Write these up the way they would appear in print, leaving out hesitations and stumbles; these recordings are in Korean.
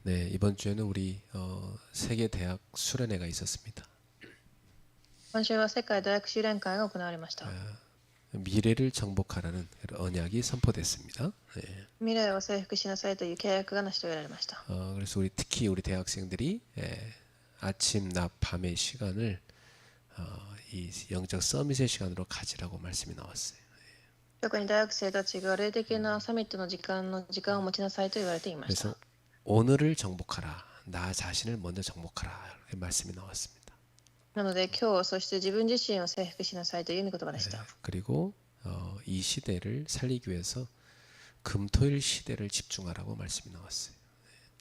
네, 이번 주에는 우리 세계 대학 수련회가 있었습니다. 今週は世界大学修練会が行われました。 미래를 정복하라는 언약이 선포됐습니다. 네. 未来を征服しなさいという契約が成し遂げられました。 그래서 특히 우리 대학생들이 아침, 낮, 밤의 시간을 이 영적 서밋의 시간으로 가지라고 말씀이 나왔어요. 特に大学生たちが霊的なサミットの時間を持ちなさいと言われていました。 그래서 오늘을 정복하라. 나 자신을 먼저 정복하라. 이렇게 말씀이 나왔습니다. なので今日そして自分自身を征服しなさいという御言葉でした。 그리고 이 시대를 살리기 위해서 금토일 시대를 집중하라고 말씀이 나왔어요.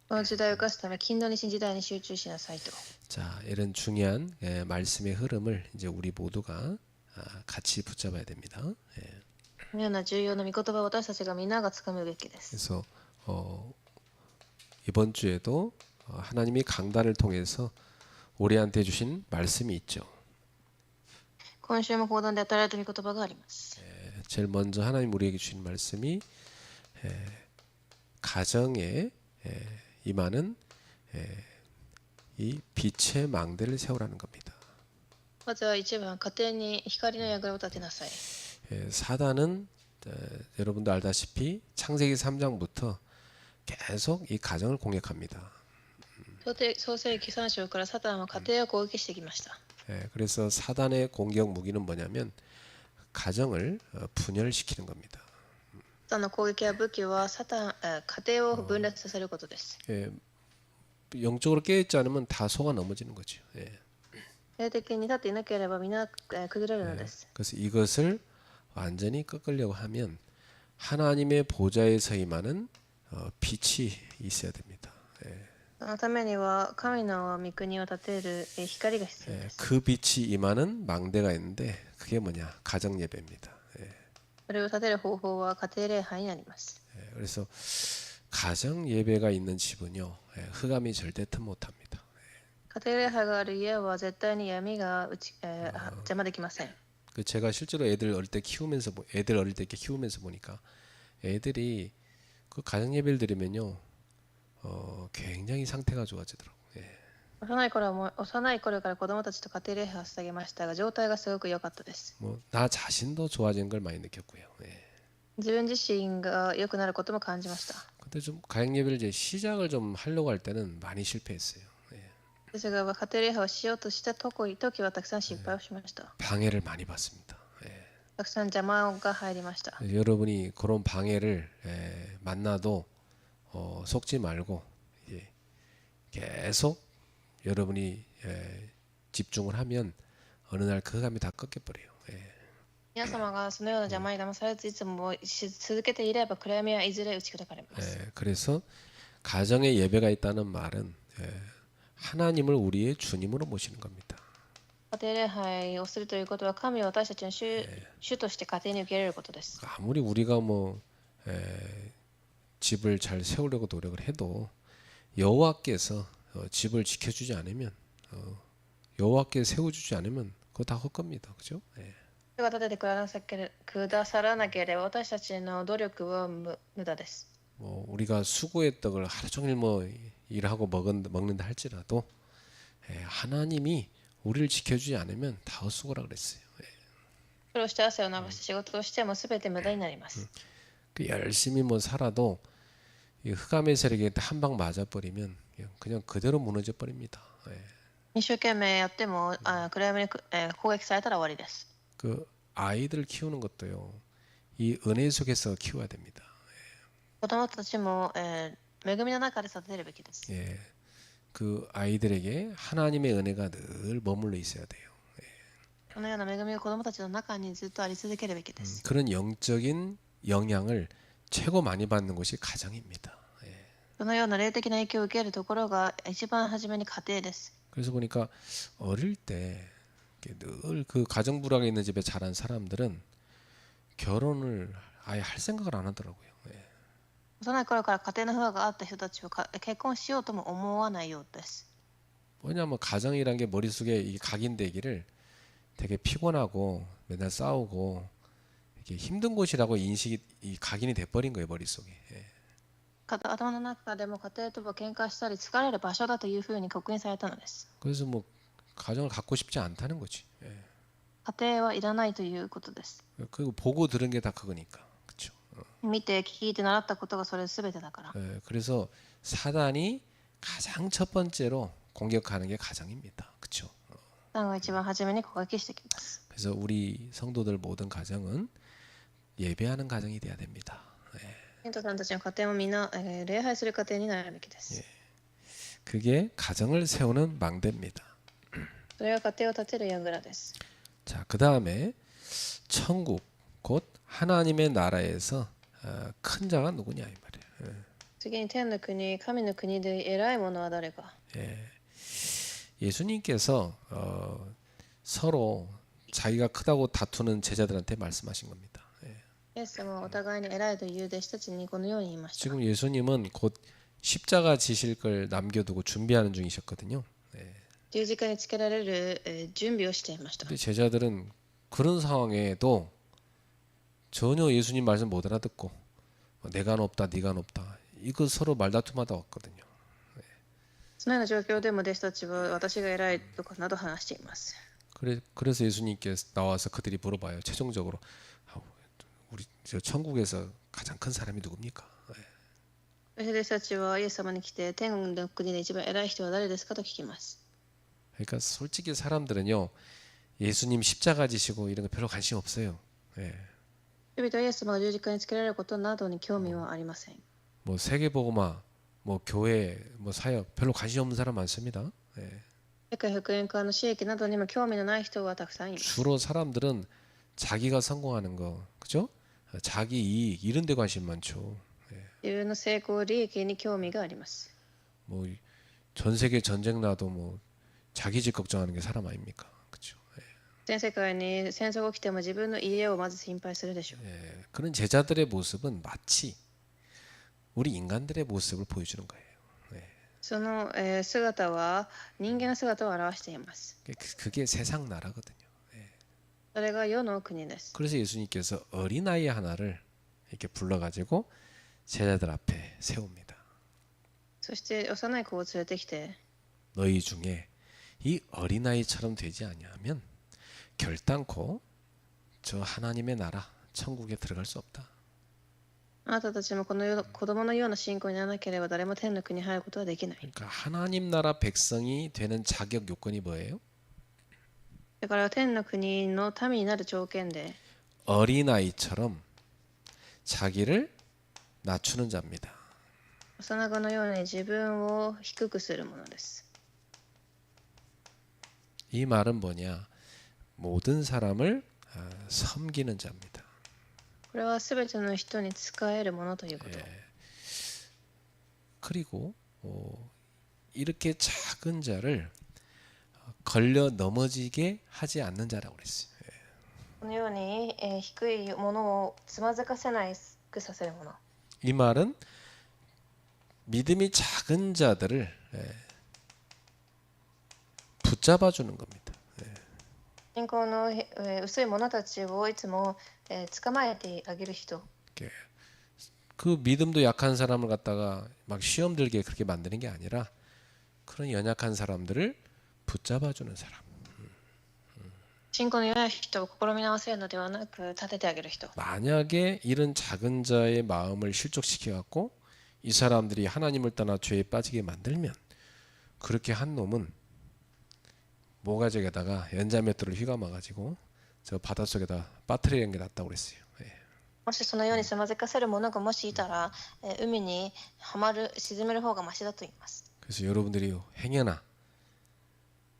この時代を生かすため金土日時代に集中しなさいと。 자, 이런 중요한 말씀의 흐름을 이제 우리 모두가 같이 붙잡아야 됩니다. このような重要な御言葉を私たちが皆がつかむべきです。 그래서 이번 주에도 하나님이 강단을 통해서 우리한테 주신 말씀이 있죠. 今週も講談で与えられた御言葉があります。 제일 먼저 하나님 우리에게 주신 말씀이 가정에 임하는 이 빛의 망대를 세우라는 겁니다. まずは一番家庭に光の櫓を立てなさい。 사단은 여러분도 알다시피 창세기 3장부터 계속 이 가정을 공격합니다. 創世記3章からサタンは家庭を攻撃してきました。 그래서 사단의 공격 무기는 뭐냐면 가정을 분열시키는 겁니다. サタンの攻撃や武器は家庭を分裂させることです。 영적으로 깨어있지 않으면 다 속아 넘어지는 거죠. 霊的に立っていなければ皆崩れるのです。 그래서 이것을 완전히 꺾으려고 하면 하나님의 보좌에서 임하는 빛이 있어야 됩니다. そのためには神の御国を立てる光が必要です。 그 빛이 임하는 망대가 있는데 그게 뭐냐? 가정 예배입니다. それを立てる方法は家庭礼拝になります。 그래서 가정 예배가 있는 집은요, 흑암이 절대 틈 못합니다. 家庭礼拝がある家は絶対に闇が邪魔できません。 제가 실제로 애들 어릴 때 이렇게 키우면서 보니까 애들이 그 가정 예배를 드리면요, 굉장히 상태가 좋아지더라고요. 幼い頃から子供たちと家庭礼拝を捧げましたが状態がすごく良かったです。 나 자신도 좋아지는 걸 많이 느꼈고요. 自分自身が良くなることも感じました。 근데 좀 가정 예배를 이제 시작을 좀 하려고 할 때는 많이 실패했어요. ですが家庭礼拝をしようとした時はたくさん失敗をしました。 방해를 많이 받습니다. たくさん邪魔が入りました。 여러분이 그런 방해를 만나도 속지 말고 계속 여러분이 집중을 하면 어느 날 그 감이 다 꺾여버려요. 皆様がそのような邪魔に騙されずいつもし続けていれば暗闇はいずれ打ち砕かれます。 그래서 가정에 예배가 있다는 말은 하나님을 우리의 주님으로 모시는 겁니다. 家庭礼拝をするということは神を私たちの主として家庭に受け入れることです。 아무리 우리가 집을 잘 세우려고 노력을 해도 여호와께서 집을 지켜주지 않으면 여호와께 세워주지 않으면 그거 다 헛겁니다. 그죠? 主が立ててくださらなければ私たちの努力は無駄です。 우리가 수고의 떡을 하루 종일 일하고 먹는다 할지라도 하나님이 우리를 지켜주지 않으면 다 헛수고라 그랬어요. 苦労して汗を流して仕事をしても全て無駄になります。 열심히 살아도 이 흑암의 세력에 한 방 맞아버리면 그냥 그대로 무너져 버립니다. 一生懸命やっても暗闇に攻撃されたら終わりです。 그 아이들 키우는 것도요, 이 은혜 속에서 키워야 됩니다. 子供たちも恵みの中で育てるべきです。 그 아이들에게 하나님의 은혜가 늘 머물러 있어야 돼요. このような恵みが子供たちの中にずっとあり続けるべきです。 그런 영적인 영향을 최고 많이 받는 곳이 가정입니다. そのような霊的な影響を受けるところが一番初めに家庭です。 그래서 보니까 어릴 때 늘 그 가정 불화가 있는 집에 자란 사람들은 결혼을 아예 할 생각을 안 하더라고요. 幼い頃から家庭の不和があった人たちは結婚しようとも思わないようです。 왜냐하면 가정이란 게 머릿속에 이 각인되기를 되게 피곤하고 맨날 싸우고 이렇게 힘든 곳이라고 인식이 각인이 돼버린 거예요, 머릿속에. 頭の中でも家庭とは喧嘩したり疲れる場所だというふうに刻印されたのです。 그래서 뭐 가정을 갖고 싶지 않다는 거지. 예. 家庭はいらないということです。 그리고 보고 들은 게 다 그거니까. 그렇죠. 見て聞いて習ったことがそれ全てだから。 예. 그래서 사단이 가장 첫 번째로 공격하는 게 가정입니다. 그렇죠. サタンが一番初めに攻撃してきます。 그래서 우리 성도들 모든 가정은 예배하는 가정이 돼야 됩니다. 예. 信徒さんたちの家庭もみんな、礼拝する家庭になるべきです。 그게 가정을 세우는 망대입니다. それが家庭を建てる櫓です。 자, 그 다음에 천국 곧 하나님의 나라에서 큰 자가 누구냐 이 말이에요. 次に天の国、神の国で偉い者は誰か。 예수님께서 서로 자기가 크다고 다투는 제자들한테 말씀하신 겁니다. イエス様はお互いに偉いという弟子たちにこのように言いました。 지금 예수님은 곧 십자가 지실 걸 남겨두고 준비하는 중이셨거든요. 十字架につけられる、準備をしていました。 근데 제자들은 그런 상황에도 전혀 예수님 말씀 못 알아듣고 내가 높다 네가 높다 이거 서로 말다툼하다 왔거든요. そのような状況でも弟子たちは私が偉いとかなど話しています。 그래서 예수님께서 나와서 그들이 물어봐요. 최종적으로 우리 저 천국에서 가장 큰 사람이 누굽니까? そして弟子たちはイエス様に来て天国の国で一番偉い人は誰ですかと聞きます。 그러니까 솔직히 사람들은요 예수님 십자가 지시고 이런 거 별로 관심 없어요. 人々はイエス様が十字架につけられることなどに興味はありません。 뭐 세계복음화, 뭐 교회, 뭐 사역 별로 관심 없는 사람 많습니다. 世界福音化の刺激などにも興味のない人はたくさんいます。 주로 사람들은 자기가 성공하는 거, 그죠? 자기 이익 이런 데 관심 많죠. 自分の成功利益に興味があります。 뭐 전 세계 전쟁 나도 뭐 자기 집 걱정하는 게 사람 아닙니까? 그렇죠. 全世界に戦争が起きても自分の家をまず心配するでしょう。 그런 제자들의 모습은 마치 우리 인간들의 모습을 보여주는 거예요. その、姿は人間の姿を表しています。 그게 세상 나라거든요. それが世の国です。 그래서 예수님께서 어린아이 하나를 이렇게 불러가지고 제자들 앞에 세웁니다. そして幼い子を連れてきて 너희 중에 이 어린아이처럼 되지 아니하면 결단코 저 하나님의 나라 천국에 들어갈 수 없다. あなたたちもこの世の子供のような信仰にならなければ誰も天の国に入ることはできない。 그러니까 하나님 나라 백성이 되는 자격 요건이 뭐예요? だから天の国の民になる条件で 어린아이처럼 자기를 낮추는 자입니다. 幼子のように自分を低くするものです。 이 말은 뭐냐? 모든 사람을 섬기는 자입니다. これはすべての人に仕えるものということ。 그리고 이렇게 작은 자를 걸려 넘어지게 하지 않는 자라고 그랬어요. このように、低いものをつまずかせないくさせるもの。 이 말은 믿음이 작은 자들을 붙잡아 주는 겁니다. 信仰の、薄い者たちをいつも、捕まえてあげる人。 그 믿음도 약한 사람을 갖다가 막 시험 들게 그렇게 만드는 게 아니라 그런 연약한 사람들을 붙잡아 주는 사람. 信仰の弱い人を試み直せるのではなく立ててあげる人。 만약에 이런 작은 자의 마음을 실족시켜 갖고 이 사람들이 하나님을 떠나 죄에 빠지게 만들면 그렇게 한 놈은 모가지에다가 연자맷돌을 휘감아 가지고 저 바닷속에다 빠뜨리는 게 낫다고 그랬어요. もしそのようにつまずかせる者がもしいたら、海にはまる、沈める方がマシだと言います。 그래서 여러분들이 행여나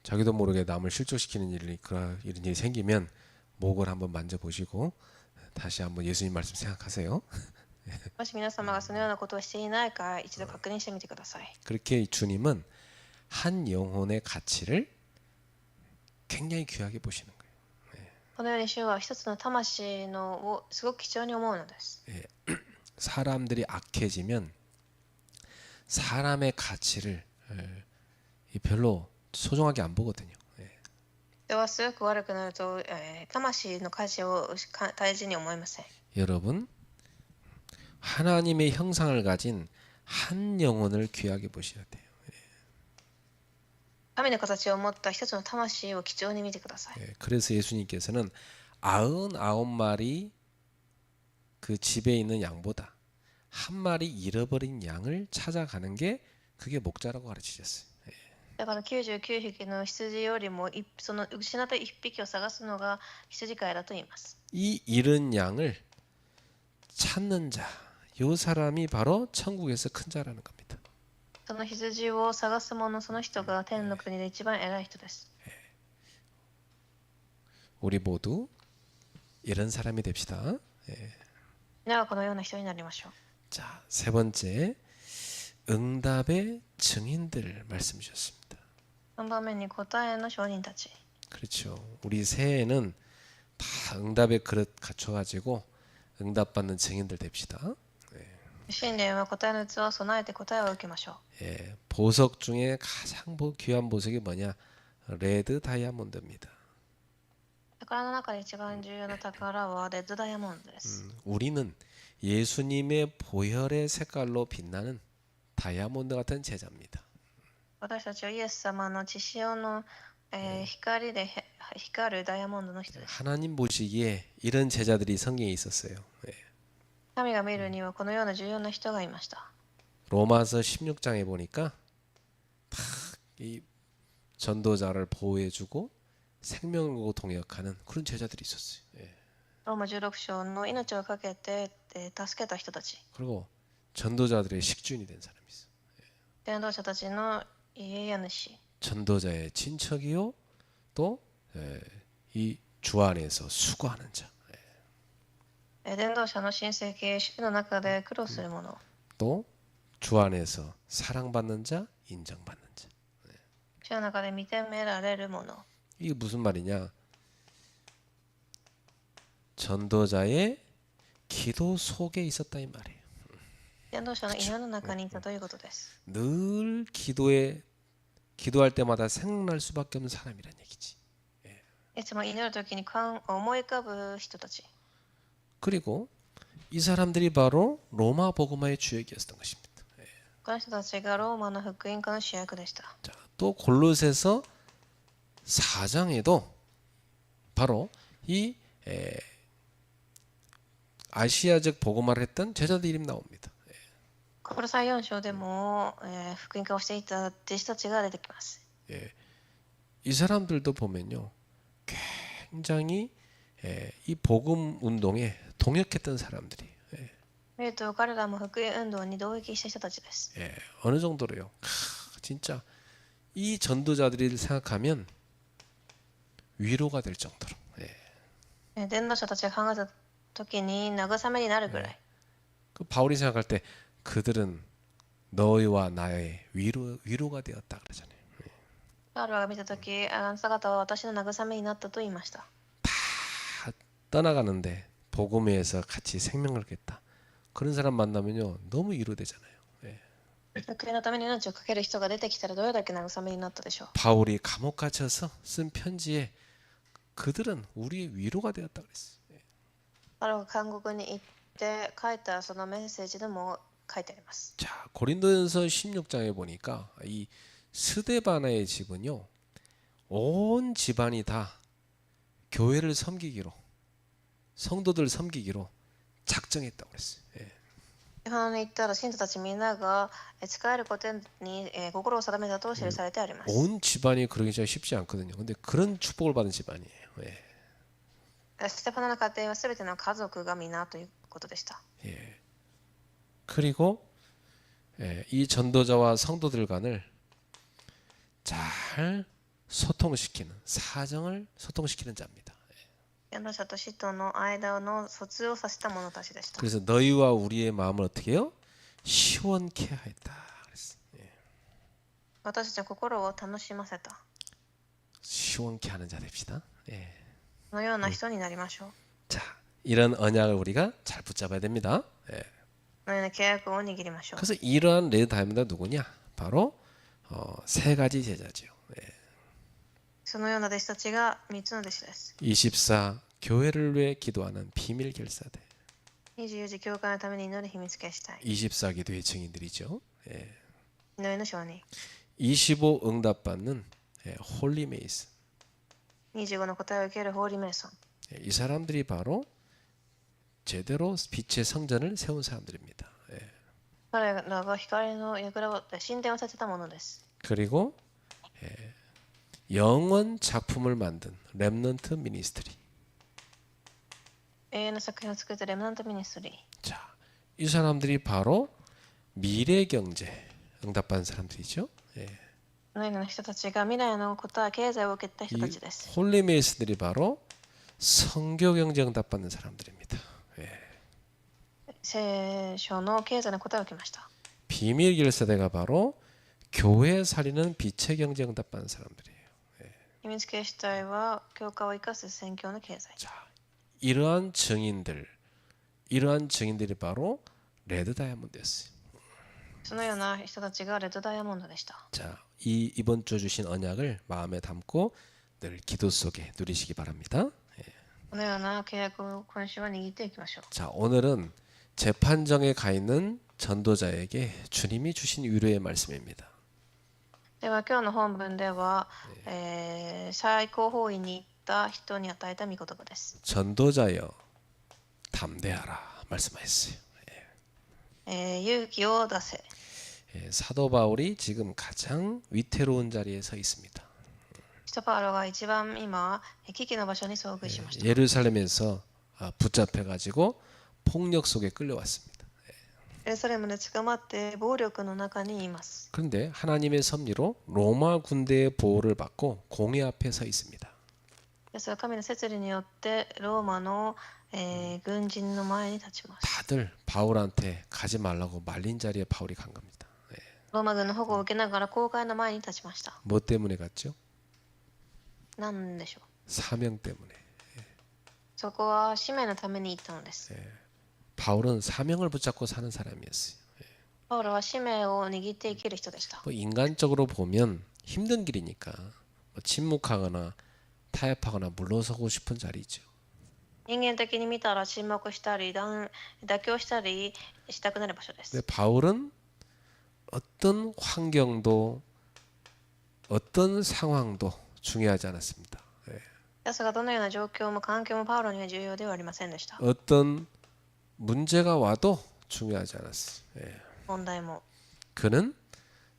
자기도 모르게 남을 실족시키는 일이 이런 일이 생기면 목을 한번 만져보시고 다시 한번 예수님 말씀 생각하세요. もし皆様がそのようなことをしていないか一度確認してみてください。 그렇게 주님은 한 영혼의 가치를 굉장히 귀하게 보시는 거예요. このように主は一つの魂のをすごく貴重に思うのです。 사람들이 악해지면 사람의 가치를 별로 소중하게 안 보거든요. 人はすごく悪くなると、魂の価値を大事に思いません。 여러분 하나님의 형상을 가진 한 영혼을 귀하게 보셔야 돼요. 神の形を持った一つの魂を貴重に見てください。 그래서 예수님께서는 99마리 그 집에 있는 양보다 한 마리 잃어버린 양을 찾아가는 게 그게 목자라고 가르치셨어요. だから99匹の羊よりもその失った1匹を探すのが羊飼いだと言います。 이 잃은 양을 찾는 자, 요 사람이 바로 천국에서 큰 자라는 겁니다. その羊を探す者、その人が天の国で一番偉い人です。 우리 모두 이런 사람이 됩시다. 皆はこのような人になりましょう。 자, 세 번째 응답의 증인들 말씀 주셨습니다. 3番目に答えの証人たち。 그렇죠. 우리 새해에는 다 응답의 그릇 갖춰가지고 응답받는 증인들 됩시다. 新年は答えの器を備えて答えを受けましょう。 보석 중에 가장 귀한 보석이 뭐냐? 레드 다이아몬드입니다. 宝の中で一番重要な宝はレッドダイヤモンドです。 우리는 예수님의 보혈의 색깔로 빛나는 다이아몬드 같은 제자입니다. 私たちはイエス様の血潮の、光で光るダイヤモンドの人です。 하나님 보시기에 이런 제자들이 성경에 있었어요. 神が見るにはこのような重要な人がいました。 로마서 16장에 보니까 이 전도자를 보호해주고 생명을 걸고 동역하는 그런 제자들이 있었어요. ローマ16章の命をかけて、助けた人たち、 그리고 전도자들의 식주인이 된 사람이 있어요. 伝道者たちの家主、 전도자의 친척이요, 또 이 주 안에서 수고하는 자, 伝道者の親戚、主の中で苦労する者、 또 주 안에서 사랑받는 자, 인정받는 자. 主の中で認められる者。 이게 무슨 말이냐? 전도자의 기도 속에 있었다 이 말이에요. 伝道者の祈りの中にいたということです。 늘 기도할 때마다 생각날 수밖에 없는 사람이란 얘기지. いつも祈るときに思い浮かぶ人たち。 그리고 이 사람들이 바로 로마 복음화의 주역이었던 것입니다. この人たちがローマの福音化の主役でした。 자, 또 골로새서 4장에도 바로 이 아시아적 복음화를 했던 제자들 이름 나옵니다. コロサイ4章でも、福音化をしていた弟子たちが出てきます。 이 사람들도 보면요, 굉장히 이 복음 운동에 동역했던 사람들이. 見ると彼らも福音運動に同意した人たちです。 어느 정도로요? 진짜 이 전도자들을 생각하면 위로가 될 정도로. 伝道者たちが考えたときに慰めになるぐらい。 그 바울이 생각할 때 그들은 너희와 나의 위로가 되었다 그러잖아요. パウロが見たとき、あなた方は私の慰めになったと言いました。 다 떠나가는데 복음에서 같이 생명을 겠다. 그런 사람 만나면요 너무 위로되잖아요. 福音のために命をかける人が出てきたらどれだけ慰めになったでしょう。 바울이 감옥 갇혀서 쓴 편지에 그들은 우리의 위로가 되었다 그랬어요. パウロが監獄に行って書いたそのメッセージでも書いてあります。 자, 고린도전서 16장에 보니까 이 스데바나의 집은요 온 집안이 다 교회를 섬기기로, 성도들 섬기기로 작정했다고 그랬어요. 日本に行ったら信徒たちみんなが使えることに心を定めたと記されてあります。 온 집안이 그러기 전 쉽지 않거든요. 근데 그런 축복을 받은 집안이에요. ステパノの家庭はすべての家族が皆ということでした。 그리고 이 전도자와 성도들 간을 잘 소통시키는, 사정을 소통시키는 자입니다. 伝道者と使徒の間の疎通をさせた者たちでした。 그래서 너희와 우리의 마음을 어떻게 해요? 시원케 하였다. 그랬어요. 私たちは心を楽しませた。 시원케 하는 자 됩시다. このような人になりましょう。 자, 이런 언약을 우리가 잘 붙잡아야 됩니다. このような契約を握りましょう。 그래서 이러한 레드 다이아몬드가 누구냐? 바로 세 가지 제자지요. そのような弟子たちが3つの弟子です。 24 교회를 위해 기도하는 비밀 결사대. 24時教会のために祈る秘密決したい。 24기도의 증인들이죠. 예. 祈りの証人。 25 응답받는 홀리메이스. 25の答えを受けるホーリーメイソン。 이 사람들이 바로 제대로 빛의 성전을 세운 사람들입니다. 예. 彼らが光の櫓を神殿を建てたものです。 그리고 영원 작품을 만든 렘넌트 미니스트리. 永遠の作品を作ったレムナントミニストリー。 자, 이 사람들이 바로 미래 경제 응답받은 사람들이죠. 예. このような人たちが未来のことは経済を受けた人たちです。 홀리메이스들이 바로 성교 경제 응답받는 사람들입니다. 예. 聖書の経済の答えを受けました。 비밀 결사대가 바로 교회 살리는 빛의 경제 응답받는 사람들이에요. 秘密警視隊は教会を生かす宣教の経済。 자, 이러한 증인들이 바로 레드 다이아몬드였어요. そのような人たちがレッドダイヤモンドでした。 자, 이번 주 주신 언약을 마음에 담고 늘 기도 속에 누리시기 바랍니다. このような契約を今週は握っていきましょう。 자, 오늘은 재판정에 가 있는 전도자에게 주님이 주신 위로의 말씀입니다. では今日の本文では、最高法院に行った人に与えた御言葉です。 전도자여 담대하라 말씀하셨어요. 勇気を出せ。 사도 바울이 지금 가장 위태로운 자리에 서 있습니다. 使徒パウロが一番今危機の場所に遭遇しました。 예루살렘에서 붙잡혀가지고 폭력 속에 끌려왔습니다. エルサレムで捕まって暴力の中にいます。 그런데 하나님의 섭리로 로마 군대의 보호를 받고 공회 앞에 서 있습니다. ですが神の摂理によってローマの、軍人の前に立ちます。 다들 바울한테 가지 말라고 말린 자리에 바울이 간 겁니다. ローマ軍の保護を受けながら公会の前に立ちました。 뭐 때문에 갔죠? 何でしょう。 사명 때문에. そこは使命のために行ったのです。 바울은 사명을 붙잡고 사는 사람이었어요. パウロは使命を握って生きる人でした。 뭐 인간적으로 보면 힘든 길이니까 뭐 침묵하거나 타협하거나 물러서고 싶은 자리죠. 人間的に見たら沈黙したり妥協したりしたくなる場所です。 근데 바울은 어떤 환경도 어떤 상황도 중요하지 않았습니다. ですがどのような状況も環境もパウロには重要ではありませんでした。 어떤 문제가 와도 중요하지 않았어요. 問題も 그는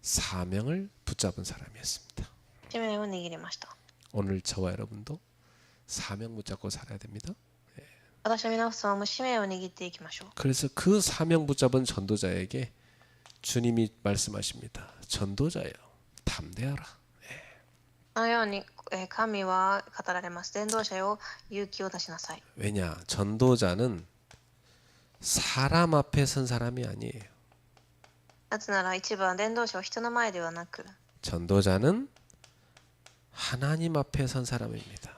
사명을 붙잡은 사람이었습니다. 使命を握りました。 오늘 저와 여러분도 사명 붙잡고 살아야 됩니다. 私の皆さんも使命を握っていきましょう。 그래서 그 사명 붙잡은 전도자에게 주님이 말씀하십니다. 전도자여 담대하라. あのように神は語られます。伝道者よ勇気を出しなさい。 왜냐? 전도자는 사람 앞에 선 사람이 아니에요. なぜなら一番伝道者は人の前ではなく 전도자는 하나님 앞에 선 사람입니다.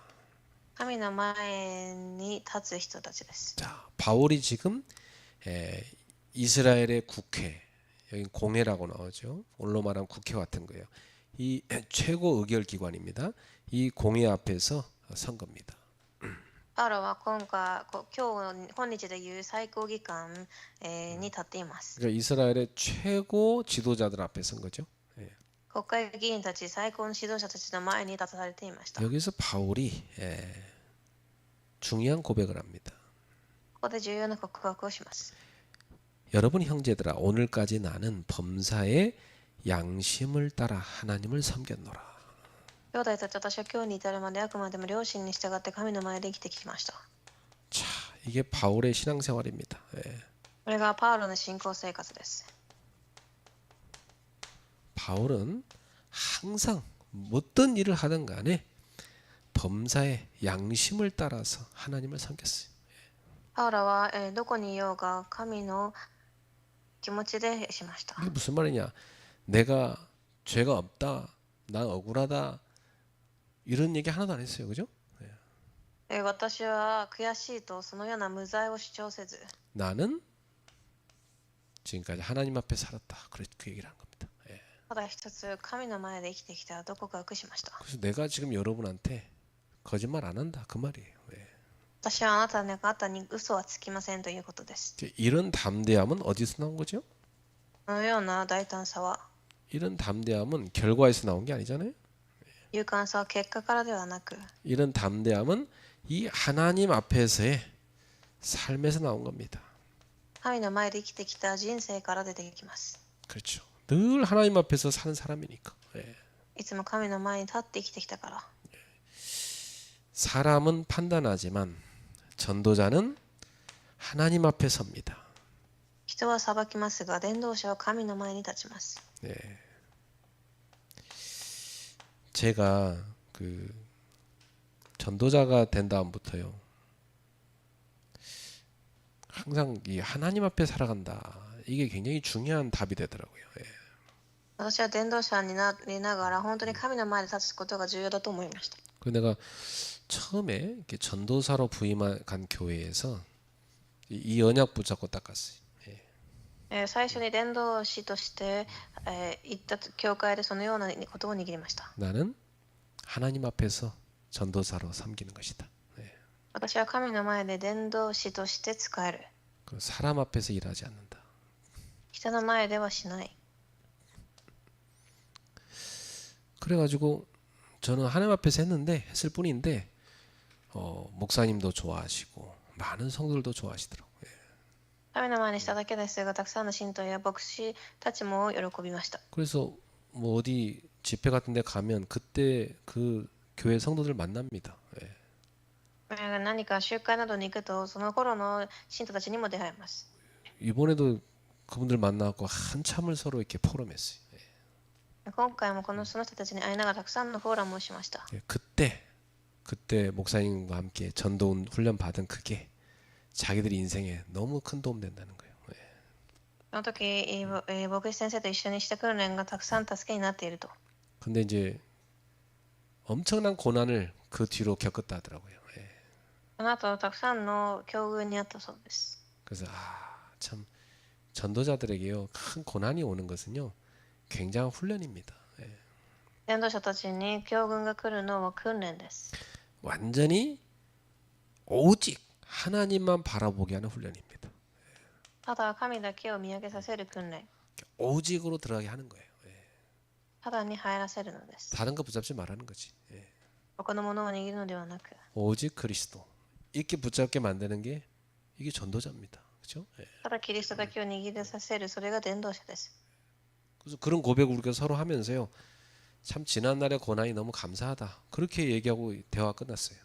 神の前に立つ人たちです。 자, 바울이 지금 이스라엘의 국회, 여기 공회라고 나오죠. 오늘로 말하면 국회 같은 거예요. 이 최고 의결 기관입니다. 이 공회 앞에서 선 겁니다. パウロは今日でいう最高議官、に立っています。 그러니까 이스라엘의 최고 지도자들 앞에 선 거죠. 国会議員たち最高の指導者たちの前に立たされていました。こ 여기서 바울이 중요한 고백을 합니다. こで重要な告白をします。 여러분 형제들아, 오늘까지 나는 범사의 양심을 따라 하나님을 섬겼노라. 兄弟たち、私は今日に至るまであくまでも良心に従って神の前で生きてきました。 자, 이게 바울의 신앙생활입니다. これがパウロの信仰生活です。 바울은 항상 어떤 일을 하든 간에 범사의 양심을 따라서 하나님을 섬겼어요. パウロは、どこにいようが神の気持ちでしました。 이게 무슨 말이냐? 내가 죄가 없다, 난 억울하다 이런 얘기 하나도 안 했어요, 그죠? 私は悔しいとそのような無罪を主張せず 나는 지금까지 하나님 앞에 살았다. 그 얘기를 한 겁니다. ただ一つ神の前で生きてきたと告白しました。 그래서 내가 지금 여러분한테 거짓말 안 한다 그 말이에요. 私はあなた方に嘘はつきませんということです。 이런 담대함은 어디서 나온 거죠? このような大胆さは、 이런 담대함은 결과에서 나온 게 아니잖아요. 勇敢さは結果からではなく、 이런 담대함은 이 하나님 앞에서의 삶에서 나온 겁니다. 神の前で生きてきた人生から出てきます。 그렇죠. 늘 하나님 앞에서 사는 사람이니까. いつも神の前に立って生きてきたから。 사람은 판단하지만 전도자는 하나님 앞에 섭니다. 人は裁きますが、伝道者は神の前に立ちます。 제가 그 전도자가 된 다음부터요. 항상 이 하나님 앞에 살아간다. 이게 굉장히 중요한 답이 되더라고요. 私は伝道者になりながら本当に神の前で立つことが重要だと思いました。 그 내가 처음에 이렇게 전도사로 부임한 교회에서 이 언약 붙잡고 닦았어요. 最初に伝道師として、行った教会でそのようなことを握りました。 나는 하나님 앞에서 전도사로 섬기는 것이다. 私は神の前で伝道師として使える。 그 사람 앞에서 일하지 않는다. 人の前ではしない。 그래가지고 저는 하나님 앞에서 했을 뿐인데 목사님도 좋아하시고 많은 성도들도 좋아하시더라고요. 神の前にしただけですが、たくさんの信徒や牧師たちも喜びました。 그래서 뭐 어디 집회 같은 데 가면 그때 그 교회 성도들 만납니다. 何か集会などに行くと、その頃の信徒たちにも出会えます。 이번에도 그분들 만나고 한참을 서로 이렇게 포럼했어요. 今回もその人たちに会いながらたくさんのフォーラムをしました。 그때 목사님과 함께 전도 훈련 받은 그게 자기들 인생에 너무 큰 도움 된다는 거예요. その時、牧師先生と一緒にした訓練がたくさん助けになっていると。 근데 이제 엄청난 고난을 그 뒤로 겪었다 하더라고요. その後、たくさんの境遇にあったそうです。 그래서 참 전도자들에게요 큰 고난이 오는 것은요 굉장한 훈련입니다. 伝道者たちに境遇が来るのは訓練です。 완전히 오직 하나님만 바라보게 하는 훈련입니다. ただ神だけを見上げさせる訓練。 오직으로 들어가게 하는 거예요. ただに入らせるのです。 다른 거 붙잡지 말라는 거지. 他のものを握るのではなく、 오직 그리스도 이렇게 붙잡게 만드는 게 이게 전도자입니다. 그렇죠? ただキリストだけを握りさせる、それが伝道者です。 그래서 그런 고백을 우리가 서로 하면서요. 참 지난날의 고난이 너무 감사하다. 그렇게 얘기하고 대화가 끝났어요.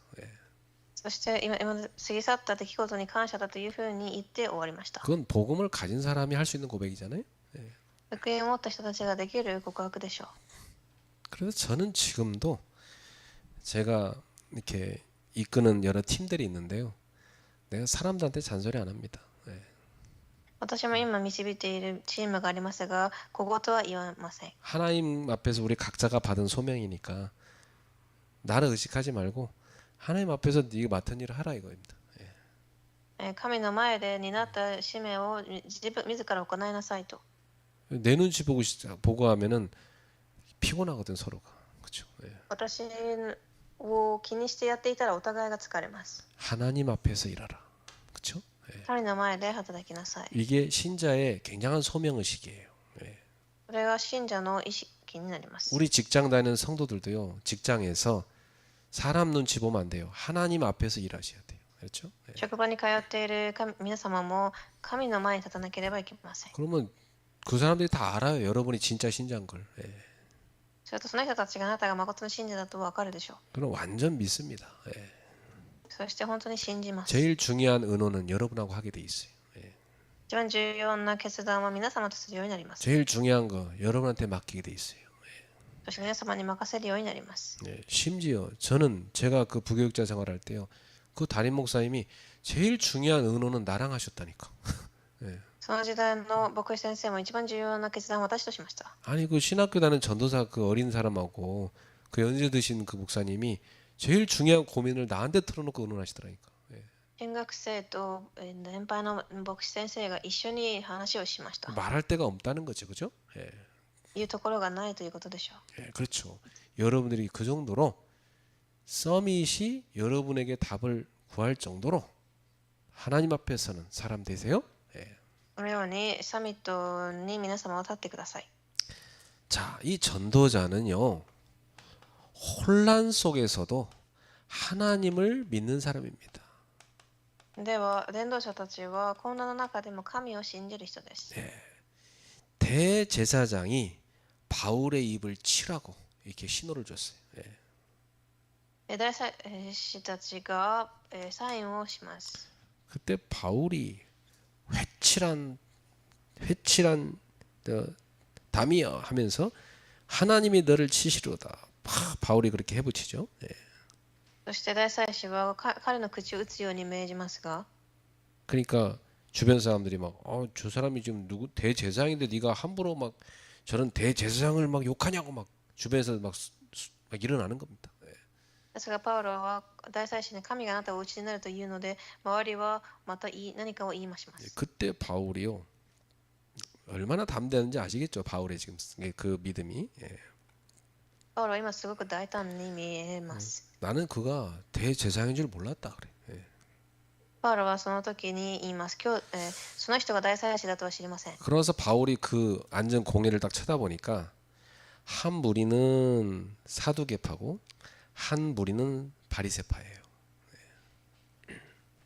そして今過ぎ去った出来事に感謝だというふうに言って終わりました。 그건 복음을 가진 사람이 할 수 있는 고백이잖아요. 福音を持った人たちができる告白でしょう。 그래서 저는 지금도 제가 이렇게 이끄는 여러 팀들이 있는데요. 내가 사람들한테 잔소리 안 합니다. 私も今導いているチームがありますが、小言は言わません。 하나님 앞에서 우리 각자가 받은 소명이니까 나를 의식하지 말고 하나님 앞에서 네가 맡은 일을 하라 이거입니다. 神の前で担った使命を自ら行いなさいと。 내 눈치 보고 하면은 피곤하거든 서로가. 그렇죠? 私を気にしてやっていたらお互いが疲れます。 하나님 앞에서 일하라. 그렇죠? 神の前で働きなさい。 이게 신자의 굉장한 소명 의식이에요. それが信者の意識になります。 우리 직장 다니는 성도들도요. 직장에서 사람 눈치 보면 안 돼요. 하나님 앞에서 일하셔야 돼요. 그렇죠? 職場に通っている皆様も神の前に立たなければいけません。 그러면 그 사람들이 다 알아요. 여러분이 진짜 신자인 걸. それとその人たちがあなたが誠の信者だと分かるでしょう。 그럼 완전 믿습니다. そして本当に信じます。 제일 중요한 의논은 여러분하고 하게 돼 있어요. 一番重要な決断は皆様とするようになります。 제일 중요한 거 여러분한테 맡기게 돼 있어요. そして皆様に任せるようになります。 심지어 저는 제가 그 부교육자 생활할 때요. 그 담임 목사님이 제일 중요한 의논은 나랑 하셨다니까. その時代の牧師先生も一番重要な決断を私としました。 아니 그 신학교 다니는 전도사 그 어린 사람하고 그 연세 드신 그 목사님이 제일 중요한 고민을 나한테 털어놓고 의논하시더라니까. 見学生と年配の牧師先生が一緒に話をしました。 말할 데가 없다는 거죠, 그죠? いうところがないということでしょう。 그렇죠. 여러분들이 그 정도로 서밋이 여러분에게 답을 구할 정도로 하나님 앞에서는 사람 되세요. 예. このようにサミットに皆様は立ってください。 자, 이 전도자는요, 혼란 속에서도 하나님을 믿는 사람입니다. では伝道者たちは混乱の中でも神を信じる人です。 대제사장이 바울의 입을 치라고 이렇게 신호를 줬어요. 예. 大祭司たちがサインをします。 그때 바울이 회칠한 담이여 하면서 하나님이 너를 치시로다. 바울이 그렇게 해붙이죠. 예. そして大祭司は彼の口を打つように命じますが、 그러니까 주변 사람들이 막, 저 사람이 지금 누구 대제사장인데 네가 함부로 막 저런 대제사장을 막 욕하냐고 막 주변에서 막 일어나는 겁니다. 예. ですがパウロは大祭司に神があなたをお打ちになるというので、周りはまた何かを言いましま 예, す。 그때 바울이요 얼마나 담대한지 아시겠죠? 바울의 지금 그 믿음이. 예. パウロは今すごく大胆に見えます。 나는 그가 대제사장인 줄 몰랐다 그래. 예. パウロはその時に言います。その人が大祭司だとは知りません。 그러면서 바울이 그 앉은 공회를 딱 쳐다보니까 한 무리는 사두개파고 한 무리는 바리새파예요.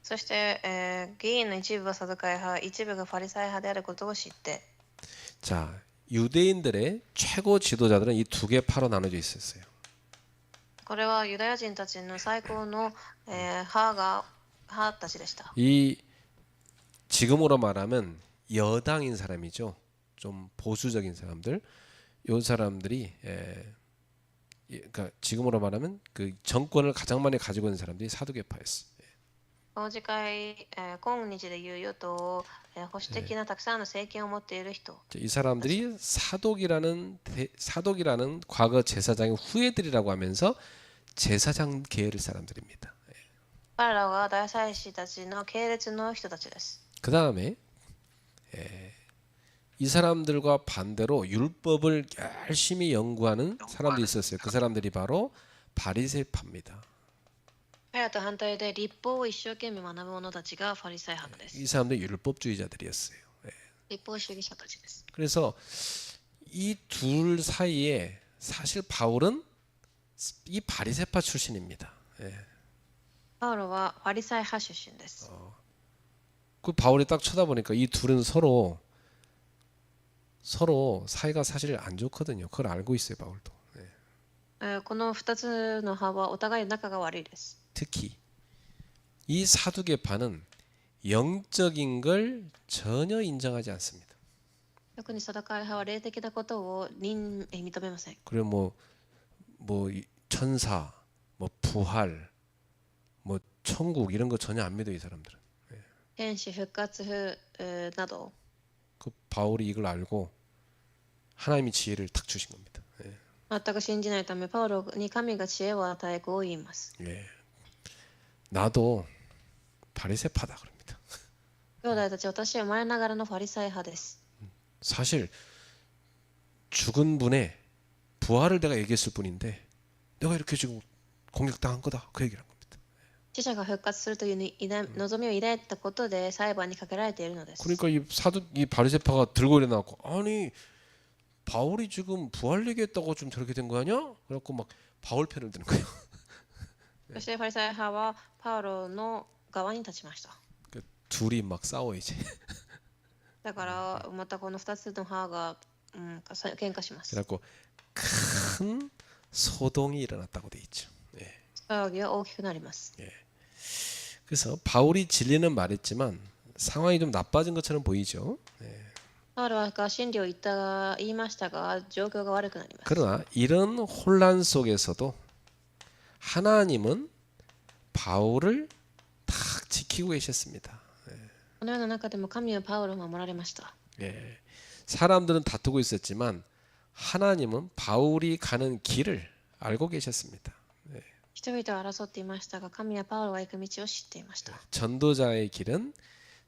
そして、議員の一部はサドカイ派、一部がファリサイ派であることを知って、 자, 유대인들의 최고 지도자들은 이 두 개 파로 나눠져 있었어요. これはユダヤ人たちの最高の、派たちでした。 이 지금으로 말하면 여당인 사람이죠. 좀 보수적인 사람들. 요 사람들이 그러니까 지금으로 말하면 그 정권을 가장 많이 가지고 있는 사람들이 사두개파였어요. この次回、今日でいう与党、保守的なたくさんの政権を持っている人。 이 사람들이 사독이라는 과거 제사장의 후예들이라고 하면서 제사장 계열 사람들입니다. 彼らは大祭司たちの系列の人たちです。 그 다음에 이 사람들과 반대로 율법을 열심히 연구하는 사람들이 있었어요. 그 사람들이 바로 바리새파입니다. 彼らと反対で立法を一生懸命学ぶ者たちがファリサイ派です。 이 사람들 율법주의자들이었어요. 立法主義者たちです。 그래서 이 둘 사이에 사실 바울은 이 바리새파 출신입니다. パウロはファリサイ派出身です。 그 바울이 딱 쳐다보니까 이 둘은 서로 사이가 사실 안 좋거든요. 그걸 알고 있어요, 바울도. この2つの派はお互い仲が悪いです。 특히 이 사두개파는 영적인 걸 전혀 인정하지 않습니다. 特にサダカイ派は霊的なことを認めません。 그리고 뭐 천사, 뭐 부활, 뭐 천국 이런 거 전혀 안 믿어 이 사람들은. 天使復活など 그 바울이 이걸 알고 하나님이 지혜를 탁 주신 겁니다. 全く信じないためパウロに神が知恵を与えこう言います。 나도 바리새파다 그럽니다. 兄弟たち、私は生まれながらのファリサイ派です。 사실 죽은 분의 부활을 내가 얘기했을 뿐인데 내가 이렇게 지금 공격당한 거다 그 얘기를 한 겁니다. 死者が復活するという望みを抱いたことで裁判にかけられているのです。 그러니까 이 바리새파가 들고 일어나고 아니 바울이 지금 부활 얘기했다고 좀 저렇게 된 거 아니야? 그래갖고 막 바울 편을 드는 거예요. そしてファリサイ派はパウロの側に立ちました。 둘이 막 싸워 이제. だからまたこの2つの派が、喧嘩します。 그래갖고 큰 소동이 일어났다고 돼 있죠. 騒ぎは大きくなります。 그래서 바울이 진리는 말했지만 상황이 좀 나빠진 것처럼 보이죠. パウロは真理を言いましたが状況が悪くなります。 그러나 이런 혼란 속에서도 하나님은 바울을 딱 지키고 계셨습니다. このような中でも神はパウロを守られました。 사람들은 다투고 있었지만 하나님은 바울이 가는 길을 알고 계셨습니다. 人々は争っていましたが神はパウロが行く道を知っていました。 전도자의 길은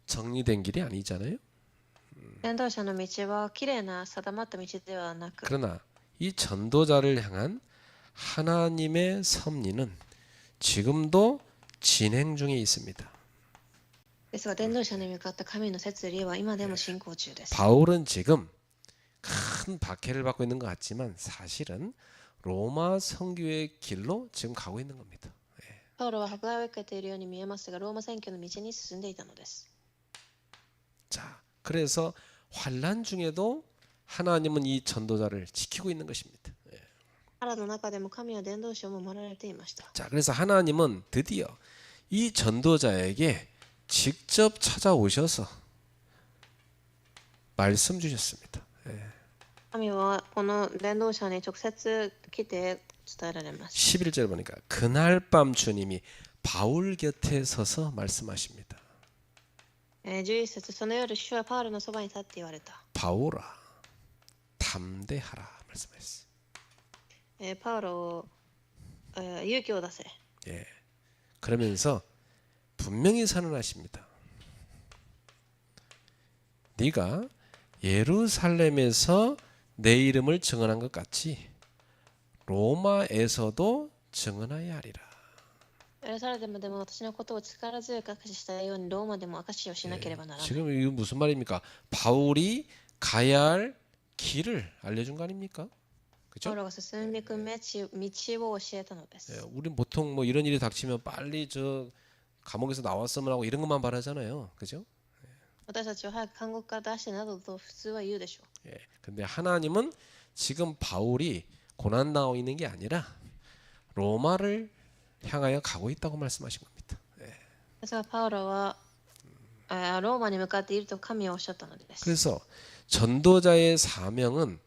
정리된 길이 아니잖아요. 伝道者の道はきれいな定まった道ではなく、 그러나 이 전도자를 향한 하나님의 섭리는 지금도 진행 중에 있습니다. ですが伝道者に向かった神の摂理は今でも進行中です。 바울은 지금 큰 박해를 받고 있는 것 같지만 사실은 로마 선교의 길로 지금 가고 있는 겁니다. パウロは迫害を受けているように見えますが、ローマ選挙の道に進んでいたのです。 자, 그래서 환란 중에도 하나님은 이 전도자를 지키고 있는 것입니다. 腹の中でも神は伝道者を守られていました。 자, 그래서 하나님은 드디어 이 전도자에게 직접 찾아오셔서 말씀 주셨습니다. 神はこの伝道者に直接来て伝えられます。 11절 보니까 그날 밤 주님이 바울 곁에 서서 말씀하십니다. 11節、その夜主はパウロのそばに立って言われた。 바울아 담대하라 말씀하셨어요. パウロを、勇気を出せ。 예. 그러면서 분명히 선언하십니다. 네가 예루살렘에서 내 이름을 증언한 것 같이 로마에서도 증언하여야 하리라. エルサレムでも私のことを力強く証ししたようにローマでも証しをしなければならない。 지금 이거 무슨 말입니까? 바울이 가야 할 길을 알려준 거 아닙니까? パ 그죠? ウロが進んでいく道を教えたのです。 예, 우린 보통 뭐 이런 일이 닥치면 빨리 저 감옥에서 나왔으면 하고 이런 것만 바라잖아요. 그죠? 私たちは早く監獄から出してなどと普通は言うでしょう。 예. 근데 하나님은 지금 바울이 고난 나오 있는 게 아니라 로마를 향하여 가고 있다고 말씀하신 겁니다. 예. ですがパウロは、ローマに向かっていると神はおっしゃったのです。 그래서 전도자의 사명은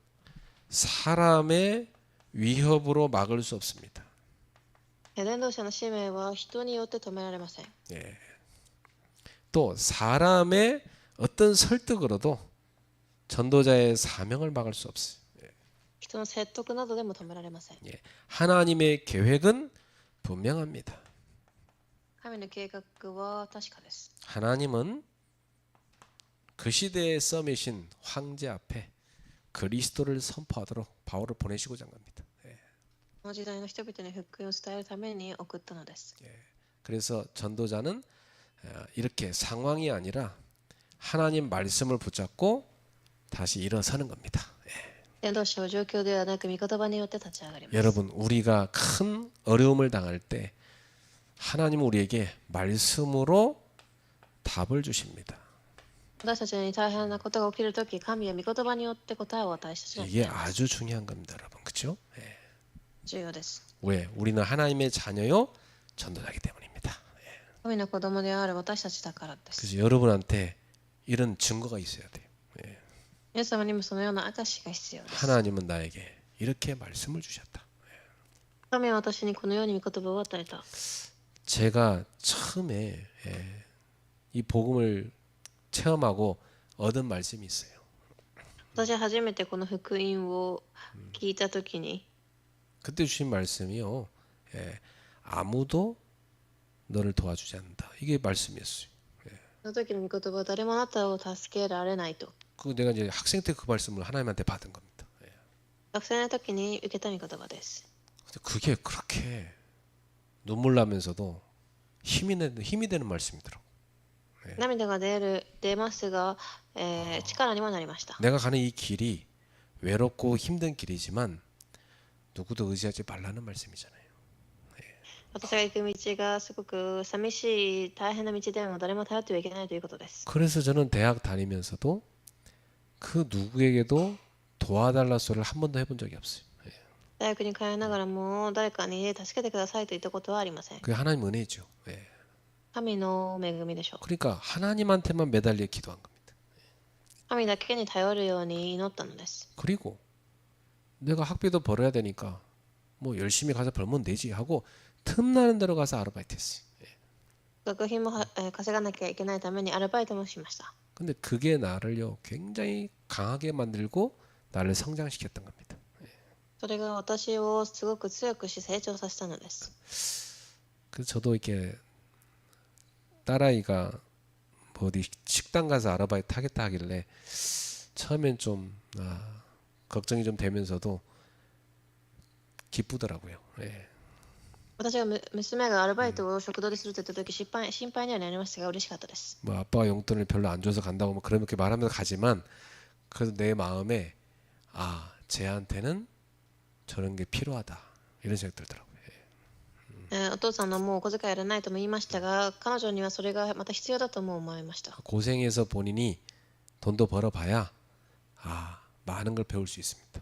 사람의 위협으로 막을 수 없습니다. 伝道者の使命は人によって止められません。 예. 또 사람의 어떤 설득으로도 전도자의 사명을 막을 수 없어요. 人の説得などでも止められません。 예. 하나님의 계획은 분명합니다. 神の計画は確かです。 하나님은 그 시대에 써매신 황제 앞에 그리스도를 선포하도록 바울을 보내시고자 한 겁니다. 예. この時代の人々に福音を伝えるために送ったのです。 그래서 전도자는 이렇게 상황이 아니라 하나님 말씀을 붙잡고 다시 일어서는 겁니다. 伝道者は状況ではなく御言葉によって立ち上がります。 여러분 우리가 큰 어려움을 당할 때 하나님은 우리에게 말씀으로 답을 주십니다. 私たちに大変なことが起きるとき、神は御言葉によって答えを与えさせてくれ 이게 ます。 아주 중요한 겁니다, 여러분. 그렇죠?重要です。 왜? 우리는 하나님의 자녀요 전도자이기 때문입니다. 神の子供である私たちだからです。 그래서 여러분한테 이런 증거가 있어야 돼요. 皆様にもそのような証が必要です。 하나님은 나에게 이렇게 말씀을 주셨다. 神は私にこのように御言葉を与えた。 제가 처음에 이 복음을 체험하고 얻은 말씀이 있어요. 私は初めてこの福音を聞いたときに、 그때 주신 말씀이요. 아무도 너를 도와주지 않는다. 이게 말씀이었어요. その時の御言葉は誰もあなたを助けられないと。 그 내가 이제 학생 때 그 말씀을 하나님한테 받은 겁니다. 学生の時に受けた御言葉です。 근데 그게 그렇게 눈물 나면서도 힘이 되는 말씀이더라고. 涙が出ますが、力にもなりました。 내가 가는 이 길이 외롭고 힘든 길이지만 누구도 의지하지 말라는 말씀이잖아요. 私が行く道がすごく寂しい大変な道でも誰も頼ってはいけないということです。 그래서 저는 대학 다니면서도 그 누구에게도 도와달라 소리를 한 번도 해본 적이 없어요. 大学に通いながらも誰かに助けてくださいと言ったことはありません。 그게 하나님 은혜죠. 神の恵みでしょう。 그러니까 하나님한테만 매달려 기도한 겁니다. 神だけに頼るように祈ったのです。 그리고 내가 학비도 벌어야 되니까 뭐 열심히 가서 벌면 되지 하고 틈나는 대로 가서 아르바이트 했어요. 学費も稼がなきゃいけないためにアルバイトもしました。 근데 그게 나를요 굉장히 강하게 만들고 나를 성장시켰던 겁니다. それが私をすごく強くし成長させたのです。 그래서 저도 이렇게 딸아이가 뭐 어디 식당 가서 아르바이트 하겠다 하길래 처음엔 좀 걱정이 좀 되면서도 기쁘더라고요. 私が娘がアルバイトを食堂でするって言った時心配にはなりましたが嬉しかったです。 뭐 아빠가 용돈을 별로 안 줘서 간다고 뭐 그렇게 말하면서 가지만 그래도 내 마음에 아 쟤한테는 저런 게 필요하다 이런 생각 들더라고요. お父さんのもうお小遣いいらないとも言いましたが、彼女にはそれがまた必要だとも思いました。 고생해서 본인이 돈도 벌어봐야 아 많은 걸 배울 수 있습니다.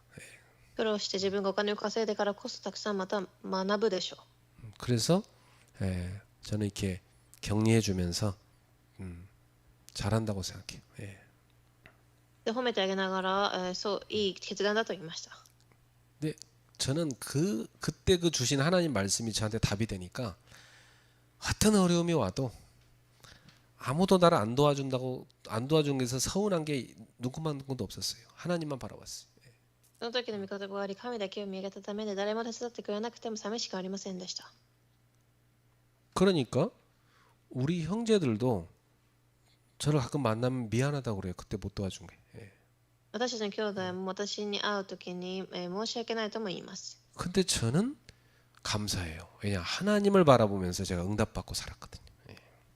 苦労して自分がお金を稼いでからこそたくさんまた学ぶでしょう。 그래서 저는 이렇게 격려해주면서 잘한다고 생각해요. で褒めてあげながら、そういい決断だと言いました。 근데 저는 그때 그 주신 하나님 말씀이 저한테 답이 되니까 어떤 어려움이 와도 아무도 나를 안 도와준다고 안 도와준 게서 서운한 게 누구만도 없었어요. 하나님만 바라봤어요. その時の御言葉があり、神だけを見上げたためで誰も手伝ってくれなくても寂しくありませんでした。 그러니까 우리 형제들도 저를 가끔 만나면 미안하다고 그래요. 그때 못 도와준 게. 私たちの兄弟も私に会う時に、申し訳ないとも言います。 근데 저는 감사해요. 왜냐 하나님을 바라보면서 제가 응답받고 살았거든요.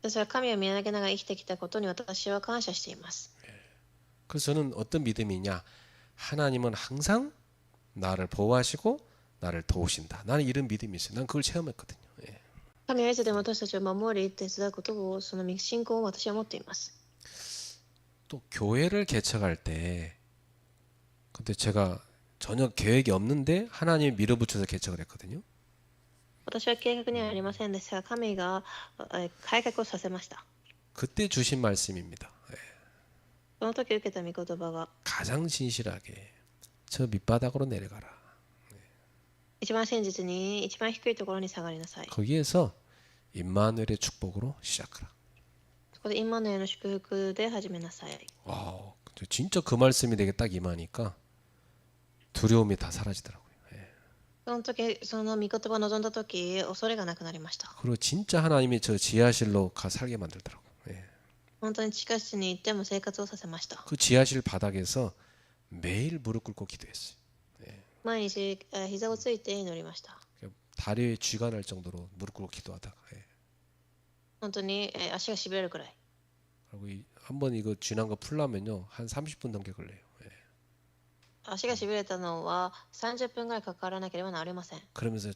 私は神を見上げながら生きてきたことに私は感謝しています。 그래서 저는 어떤 믿음이냐 하나님은 항상 나를 보호하시고 나를 도우신다. 나는 이런 믿음이 있어요. 난 그걸 체험했거든요. 神はいつでも私たちを守り手伝うことを、その信仰を私は持っています。 또 교회를 개척할 때 근데 제가 전혀 계획이 없는데 하나님이 밀어붙여서 개척을 했거든요. 私は計画にはありませんでしたが、神が改革をさせました。 그때 주신 말씀입니다. その時受けた御言葉が、 가장 진실하게 저 밑바닥으로 내려가라. 一番真実に一番低いところに下がりなさい。 거기에서 임마누엘의 축복으로 시작하라. そこでインマヌエルの祝福で始めなさい。 진짜 그 말씀이 되게 딱 임하니까 두려움이 다 사라지더라고요. その時、その御言葉を望んだ時、恐れがなくなりました。 그리고 진짜 하나님이 저 지하실로 가 살게 만들더라고요. 本当に地下室に行っても生活をさせました。 그 지하실 바닥에서 매일 무릎 꿇고 기도했어요. 毎日、膝をついて祈りました。 다리에 쥐가 날 정도로 무릎 꿇고 기도하다가 本当に、足がしびれるくらい。 그리고 한번 이거 쥐난 거 풀려면요 한 30분 넘게 걸려요. 足がしびれたのは30分ぐらいかからなければなりません。 그러면서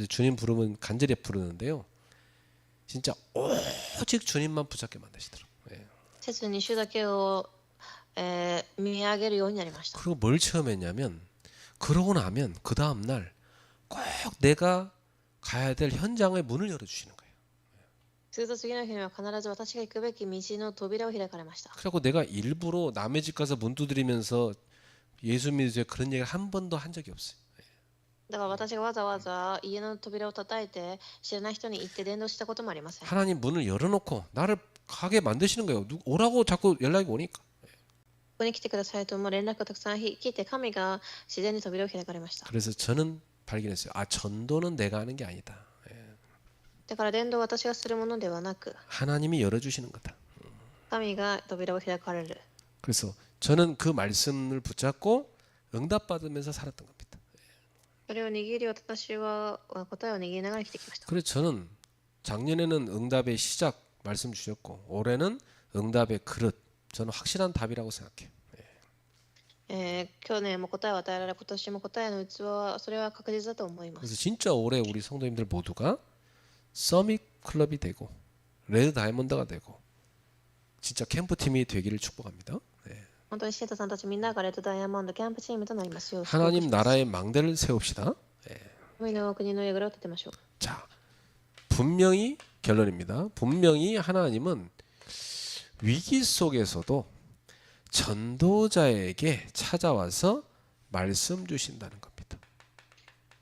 주님 부르면 간절히 부르는데요. 진짜 오직 주님만 붙잡게 만드시더라고요. 切に主だけを、見上げるようになりました。 그리고 뭘 체험했냐면 그러고 나면 그 다음 날 꼭 내가 가야 될 현장의 문을 열어주시는 거예요. すると次の日には必ず私が行くべき道の扉を開かれました。 그래서 내가 일부러 남의 집 가서 문 두드리면서 예수 믿으세요 그런 얘기를 한 번도 한 적이 없어요. だから私がわざわざ家の扉を叩いて知らない人に行って伝道したこともありません。 하나님 문을 열어놓고 나를 가게 만드시는 거예요. 오라고 자꾸 연락이 오니까. ここに来てくださいとも連絡がたくさん来て、神が自然に扉を開かれました。 그래서 저는 발견했어요. 아 전도는 내가 하는 게 아니다. だから伝道は私がするものではなく、 하나님이 열어주시는 거다. 神が扉を開かれる。 그래서 저는 그 말씀을 붙잡고 응답받으면서 살았던 겁니다. それを握り、私は答えを握りながら生きてきました。 그래서 저는 작년에는 응답의 시작 말씀 주셨고 올해는 응답의 그릇 저는 확실한 답이라고 생각해요. 去年も答えを与えられ、今年も答えの器はそれは確実だと思います。 그래서 진짜 올해 우리 성도님들 모두가 서밋 클럽이 되고 레드 다이아몬드가 되고 진짜 캠프팀이 되기를 축복합니다. 本当にシェタさんたちみんながレッドダイヤモンドキャンプチームとなりますよう。 하나님 나라의 망대를 세웁시다. 神の国の櫓を立てましょう。 자, 분명히 결론입니다. 분명히 하나님은 위기 속에서도 전도자에게 찾아와서 말씀 주신다는 겁니다.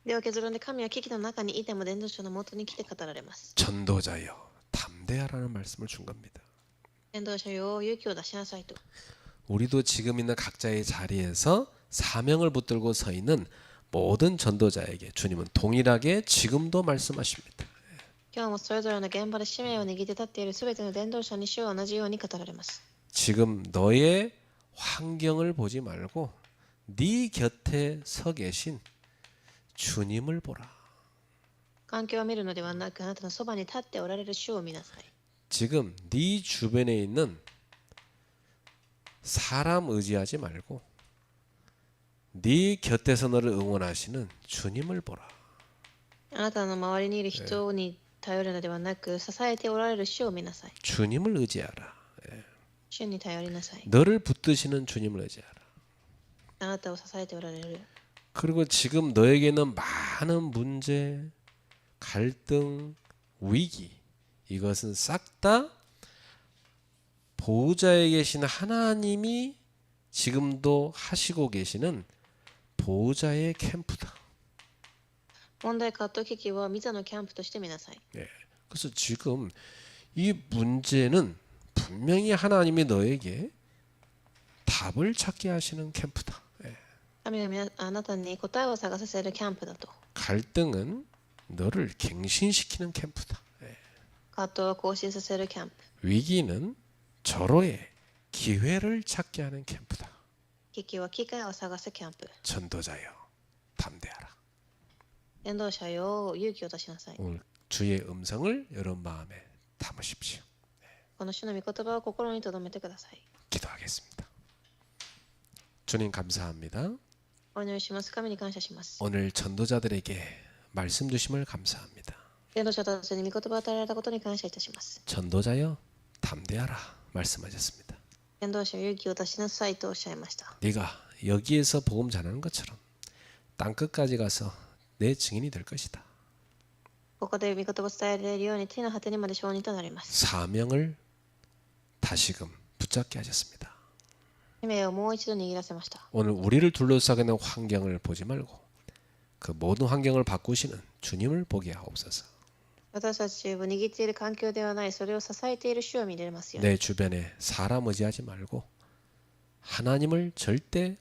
では結論で、神は危機の中にいても伝道者のもとに来て語られます。 전도자여 담대하라는 말씀을 준 겁니다. 伝道者よ、勇気を出しなさいと。 우리도 지금 있는 각자의 자리에서 사명을 붙들고 서 있는 모든 전도자에게 주님은 동일하게 지금도 말씀하십니다. 今日もそれぞれの現場で使命を握って立っているすべての伝道者に主は同じように語られます。 지금 너의 환경을 보지 말고 네 곁에 서 계신 주님을 보라. 環境を見るのではなく、あなたのそばに立っておられる主を見なさい。 지금 네 주변에 있는 사람 의지하지 말고 네 곁에서 너를 응원하시는 주님을 보라. あなたの周りにいる人に頼るのではなく、支えておられる主を見なさい。 주님을 의지하라. 主に頼りなさい。 너를 붙드시는 주님을 의지하라. あなたを支えておられる。 그리고 지금 너에게는 많은 문제, 갈등, 위기 이것은 싹 다 보호자에 계신 하나님이 지금도 하시고 계시는 보호자의 캠프다. 問題、葛藤、危機はミザのキャンプとして見なさい。 예. 그래서 지금 이 문제는 분명히 하나님이 너에게 답을 찾게 하시는 캠프다. 예. 神があなたに答えを探させるキャンプだと。 갈등은 너를 갱신시키는 캠프다. 예. 葛藤を更新させるキャンプ。 위기는 절호의 기회를 찾게 하는 캠프다. 危機は機会を探すキャンプ。 전도자여 담대하라. 伝道者よ、勇気を出しなさい。 오늘 주의 음성을 여러분 마음에 담으십시오. この主の御言葉を心に留めてください。 기도하겠습니다. 주님 감사합니다. お祈りします。神に感謝します。 오늘 전도자들에게 말씀 주심을 감사합니다. 伝道者たちに御言葉を与えられたことに感謝いたします。 전도자여 담대하라 말씀하셨습니다. 伝道者、勇気を出しなさいとおっしゃいました。 네가 여기에서 복음 전하는 것처럼 땅 끝까지 가서 내 증인이 될 것이다. ここで御言葉を伝えられるように天の果てにまで証人となります。 사명을 다시금 붙잡게 하셨습니다. 使命をもう一度握らせました。 오늘 우리를 둘러싸게 있는 환경을 보지 말고 그 모든 환경을 바꾸시는 주님을 보게 하옵소서. 私たちを握っている環境ではない、それを支えている主を見れますように。 내 주변에 사람 의지하지 말고 하나님을 절대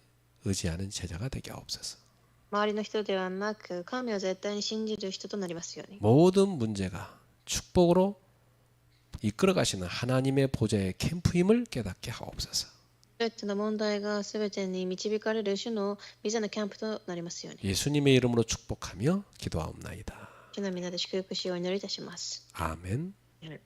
의지하는 제자가 되게 하옵소서. 周りの人ではなく、神を絶対に信じる人となりますように。 모든 문제가 축복으로 이끌어 가시는 하나님의 보좌의 캠프임을 깨닫게 하옵소서. すべての問題がすべてに導かれる主のビザのキャンプとなりますように。 예수님의 이름으로 축복하며 기도하옵나이다. 主の皆で祝福しようお祈りいたします。 아멘. アーメン